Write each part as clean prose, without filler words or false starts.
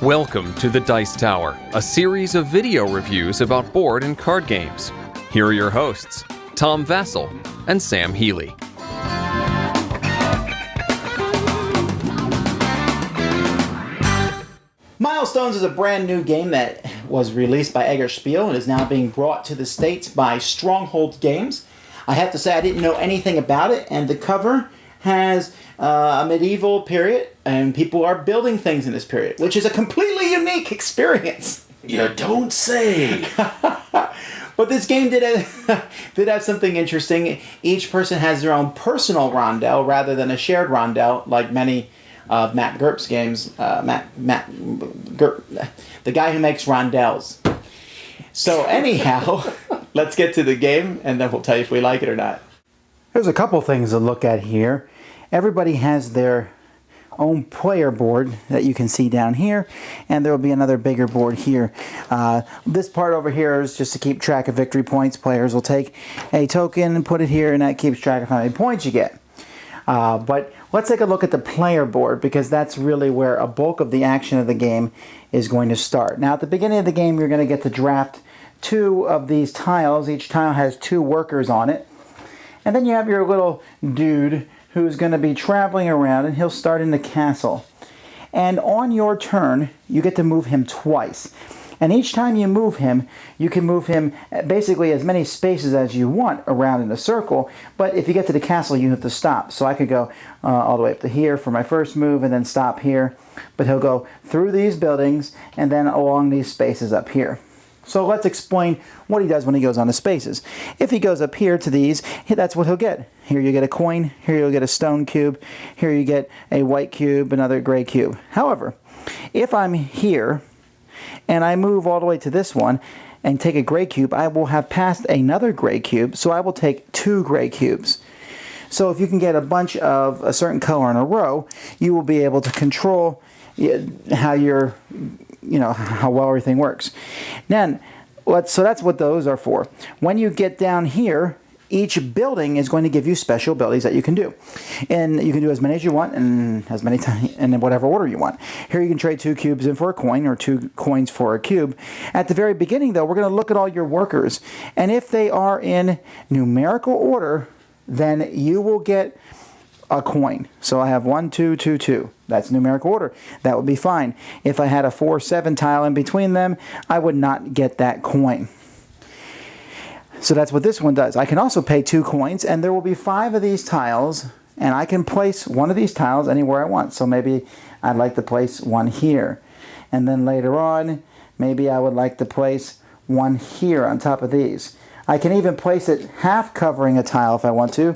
Welcome to the Dice Tower, a series of video reviews about board and card games. Here are your hosts, Tom Vassell and Sam Healy. Milestones is a brand new game that was released by Egger Spiel and is now being brought to the States by Stronghold Games. I have to say I didn't know anything about it, and the cover has a medieval period, and people are building things in this period, which is a completely unique experience. You don't say! But this game did have something interesting. Each person has their own personal rondel rather than a shared rondel, like many of Matt Gerp's games. Matt Gerp, the guy who makes rondels. So anyhow, let's get to the game, and then we'll tell you if we like it or not. There's a couple things to look at here. Everybody has their own player board that you can see down here, and there will be another bigger board here. This part over here is just to keep track of victory points. Players will take a token and put it here, and that keeps track of how many points you get. But let's take a look at the player board, because that's really where a bulk of the action of the game is going to start. Now, at the beginning of the game, you're going to get to draft 2 of these tiles. Each tile has 2 workers on it. And then you have your little dude who's going to be traveling around, and he'll start in the castle. And on your turn, you get to move him twice. And each time you move him, you can move him basically as many spaces as you want around in a circle. But if you get to the castle, you have to stop. So I could go all the way up to here for my first move and then stop here. But he'll go through these buildings and then along these spaces up here. So let's explain what he does when he goes on the spaces. If he goes up here to these, that's what he'll get. Here you get a coin, here you'll get a stone cube, here you get a white cube, another gray cube. However, if I'm here and I move all the way to this one and take a gray cube, I will have passed another gray cube, so I will take 2 gray cubes. So if you can get a bunch of a certain color in a row, you will be able to control how how well everything works. Then, so that's what those are for. When you get down here, each building is going to give you special abilities that you can do. And you can do as many as you want, and as many times, and in whatever order you want. Here you can trade 2 cubes in for a coin, or 2 coins for a cube. At the very beginning, though, we're going to look at all your workers. And if they are in numerical order, then you will get a coin. So I have 1, 2, 2, 2. That's numerical order. That would be fine. If I had a 4, 7 tile in between them, I would not get that coin. So that's what this one does. I can also pay 2 coins, and there will be 5 of these tiles, and I can place one of these tiles anywhere I want. So maybe I'd like to place one here. And then later on, maybe I would like to place one here on top of these. I can even place it half covering a tile if I want to.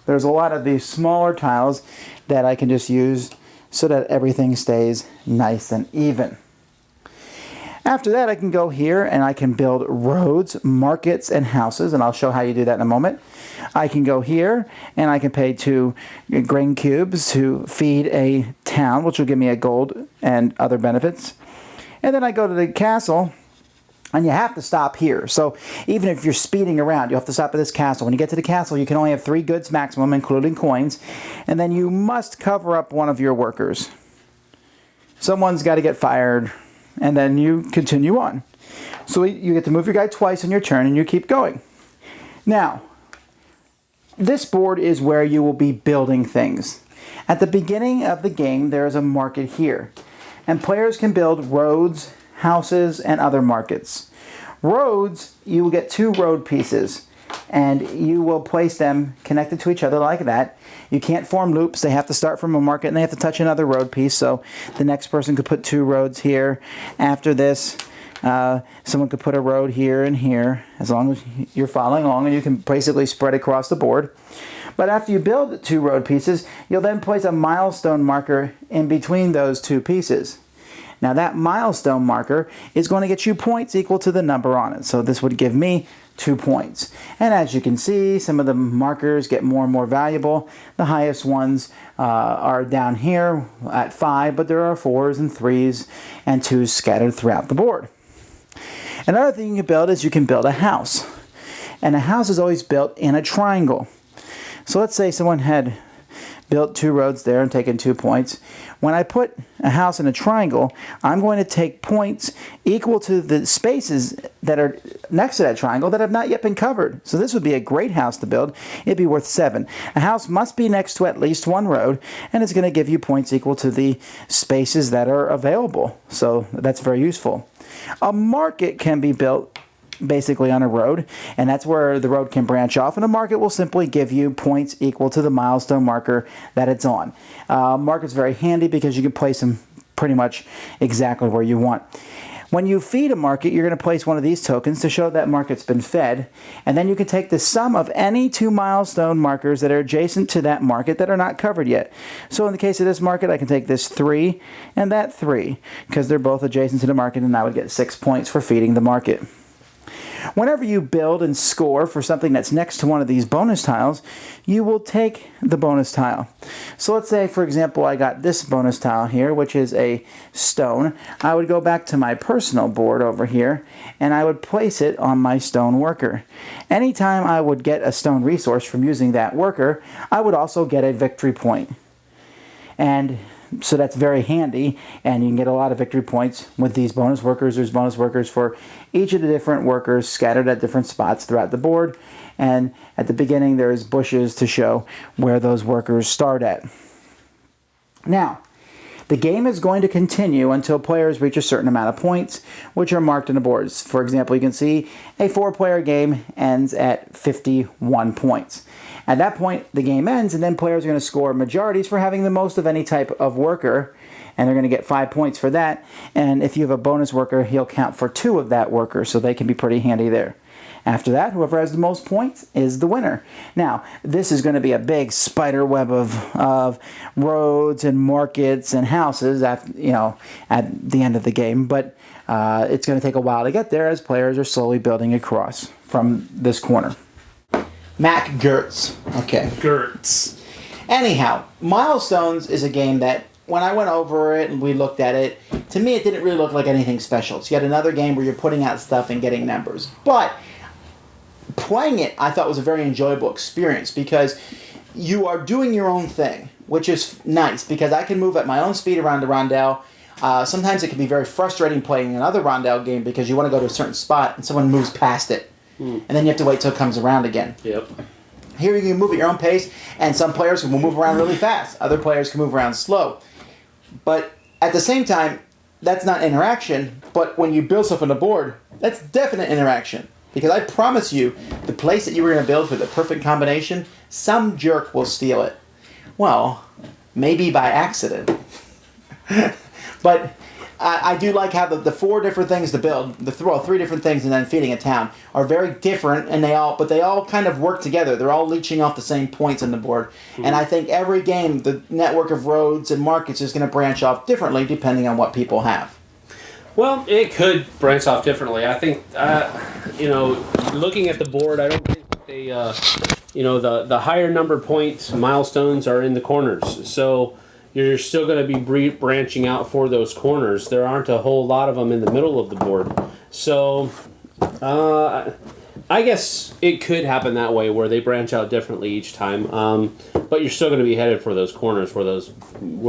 There's a lot of these smaller tiles that I can just use so that everything stays nice and even. After that, I can go here and I can build roads, markets, and houses, and I'll show how you do that in a moment. I can go here and I can pay 2 grain cubes to feed a town, which will give me a gold and other benefits. And then I go to the castle, and you have to stop here. So even if you're speeding around, you have to stop at this castle. When you get to the castle, you can only have 3 goods maximum, including coins. And then you must cover up one of your workers. Someone's got to get fired, and then you continue on. So you get to move your guy twice on your turn, and you keep going. Now, this board is where you will be building things. At the beginning of the game, there is a market here. And players can build roads, houses, and other markets. Roads, you will get 2 road pieces, and you will place them connected to each other like that. You can't form loops. They have to start from a market, and they have to touch another road piece, so the next person could put 2 roads here. After this, someone could put a road here and here, as long as you're following along, and you can basically spread across the board. But after you build the 2 road pieces, you'll then place a milestone marker in between those 2 pieces. Now that milestone marker is going to get you points equal to the number on it. So this would give me 2 points. And as you can see, some of the markers get more and more valuable. The highest ones are down here at 5, but there are 4s and 3s and 2s scattered throughout the board. Another thing you can build is you can build a house. And a house is always built in a triangle. So let's say someone had built 2 roads there and taken 2 points. When I put a house in a triangle, I'm going to take points equal to the spaces that are next to that triangle that have not yet been covered. So this would be a great house to build. It'd be worth 7. A house must be next to at least 1 road, and it's going to give you points equal to the spaces that are available. So that's very useful. A market can be built basically on a road, and that's where the road can branch off, and a market will simply give you points equal to the milestone marker that it's on. Market's very handy because you can place them pretty much exactly where you want. When you feed a market, you're going to place one of these tokens to show that market's been fed, and then you can take the sum of any 2 milestone markers that are adjacent to that market that are not covered yet. So in the case of this market, I can take this 3 and that 3 because they're both adjacent to the market, and I would get 6 points for feeding the market. Whenever you build and score for something that's next to one of these bonus tiles, you will take the bonus tile. So let's say, for example, I got this bonus tile here, which is a stone. I would go back to my personal board over here, and I would place it on my stone worker. Anytime I would get a stone resource from using that worker, I would also get a victory point. And so that's very handy, and you can get a lot of victory points with these bonus workers. There's bonus workers for each of the different workers scattered at different spots throughout the board, and at the beginning there's bushes to show where those workers start at. Now, the game is going to continue until players reach a certain amount of points, which are marked on the boards. For example, you can see a 4-player game ends at 51 points. At that point, the game ends, and then players are going to score majorities for having the most of any type of worker, and they're going to get 5 points for that. And if you have a bonus worker, he'll count for 2 of that worker, so they can be pretty handy there. After that, whoever has the most points is the winner. Now, this is going to be a big spider web of roads and markets and houses at the end of the game, but it's going to take a while to get there as players are slowly building across from this corner. Mac Gertz. Okay. Gertz. Anyhow, Milestones is a game that when I went over it and we looked at it, to me it didn't really look like anything special. It's yet another game where you're putting out stuff and getting numbers. But playing it, I thought was a very enjoyable experience because you are doing your own thing, which is nice because I can move at my own speed around the rondel. Sometimes it can be very frustrating playing another rondel game because you want to go to a certain spot and someone moves past it. And then you have to wait till it comes around again. Yep. Here you can move at your own pace, and some players will move around really fast. Other players can move around slow. But at the same time, that's not interaction. But when you build stuff on the board, that's definite interaction. Because I promise you, the place that you were going to build for the perfect combination, some jerk will steal it. Well, maybe by accident. But I do like how the 4 different things to build, 3 different things and then feeding a town, are very different, and they all kind of work together. They're all leeching off the same points on the board. Mm-hmm. And I think every game, the network of roads and markets is going to branch off differently depending on what people have. Well, it could branch off differently. I think, looking at the board, I don't think they, the higher number points milestones are in the corners. So you're still going to be branching out for those corners. There aren't a whole lot of them in the middle of the board. So I guess it could happen that way where they branch out differently each time. But you're still going to be headed for those corners where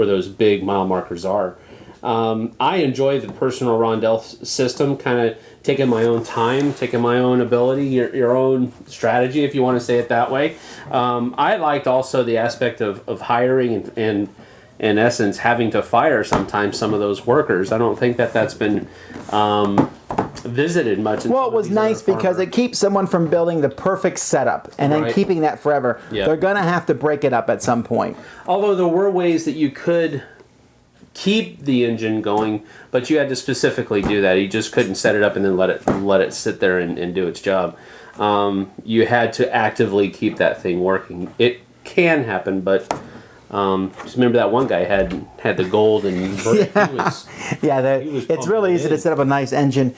those big mile markers are. I enjoy the personal rondel system, kind of taking my own time, taking my own ability, your own strategy, if you want to say it that way. I liked also the aspect of hiring and in essence, having to fire sometimes some of those workers. I don't think that's been visited much. Well, it was nice because it keeps someone from building the perfect setup and then keeping that forever. Yep. They're going to have to break it up at some point. Although there were ways that you could keep the engine going, but you had to specifically do that. You just couldn't set it up and then let it sit there and do its job. You had to actively keep that thing working. It can happen, but just remember that one guy had the gold and it's really easy to set up a nice engine.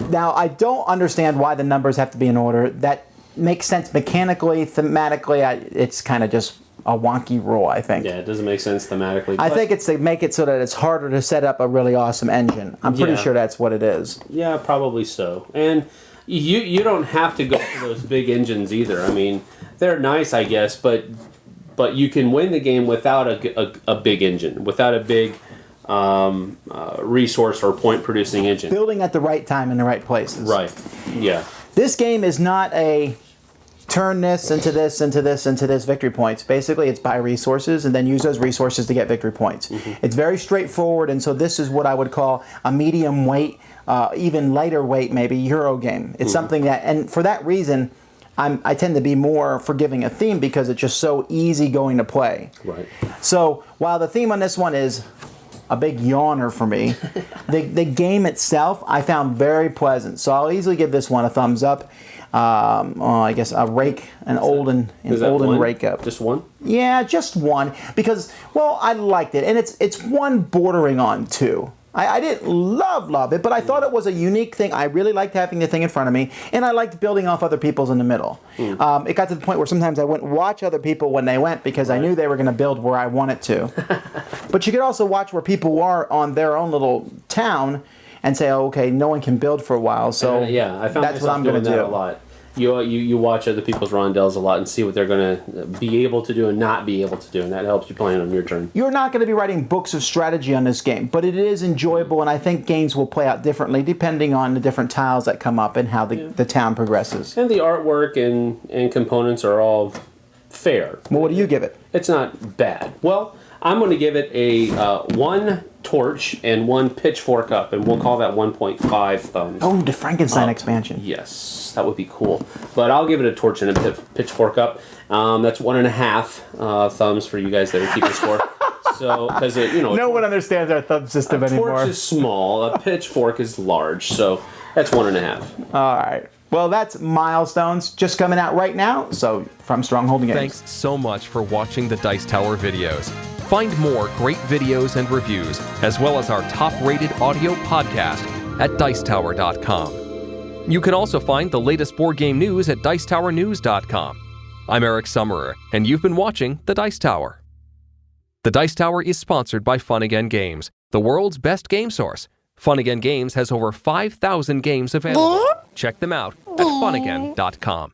Now, I don't understand why the numbers have to be in order. That makes sense mechanically, thematically. It's kind of just a wonky rule, I think. Yeah, it doesn't make sense thematically. I think it's to make it so that it's harder to set up a really awesome engine. I'm pretty sure that's what it is. Yeah, probably so. And you don't have to go for those big engines either. I mean, they're nice, I guess, but but you can win the game without a big engine, without a big resource or point producing engine. Building at the right time in the right places. Right. Yeah. This game is not a turn this into this, into this, into this victory points. Basically, it's buy resources and then use those resources to get victory points. It's very straightforward, and so this is what I would call a medium weight, even lighter weight, maybe Euro game. It's something that, and for that reason, I tend to be more forgiving a theme because it's just so easy going to play. Right. So while the theme on this one is a big yawner for me, the game itself I found very pleasant. So I'll easily give this one a thumbs up. I guess a rake, an olden rake up. Just one? Yeah, just one because I liked it, and it's one bordering on two. I didn't love it, but I thought it was a unique thing. I really liked having the thing in front of me, and I liked building off other people's in the middle. It got to the point where sometimes I wouldn't watch other people when they went because I knew they were going to build where I wanted to. But you could also watch where people are on their own little town and say, oh, okay, no one can build for a while, so I found that's what I'm going to do. A lot. You watch other people's rondels a lot and see what they're going to be able to do and not be able to do, and that helps you plan on your turn. You're not going to be writing books of strategy on this game, but it is enjoyable, and I think games will play out differently depending on the different tiles that come up and how the town progresses. And the artwork and components are all fair. Well, what do you give it? It's not bad. Well, I'm going to give it a 1 torch and 1 pitchfork up, and we'll call that 1.5 thumbs. Oh, the Frankenstein expansion. Yes, that would be cool. But I'll give it a torch and a pitchfork up. That's 1.5 thumbs for you guys that are keeping score. So, because no one understands our thumb system anymore. A torch is small, a pitchfork is large, so that's 1.5. All right. Well, that's Milestones, just coming out right now. So, from Stronghold Games. Thanks so much for watching the Dice Tower videos. Find more great videos and reviews, as well as our top-rated audio podcast at Dicetower.com. You can also find the latest board game news at Dicetowernews.com. I'm Eric Summerer, and you've been watching The Dice Tower. The Dice Tower is sponsored by Fun Again Games, the world's best game source. Fun Again Games has over 5,000 games available. Check them out at funagain.com.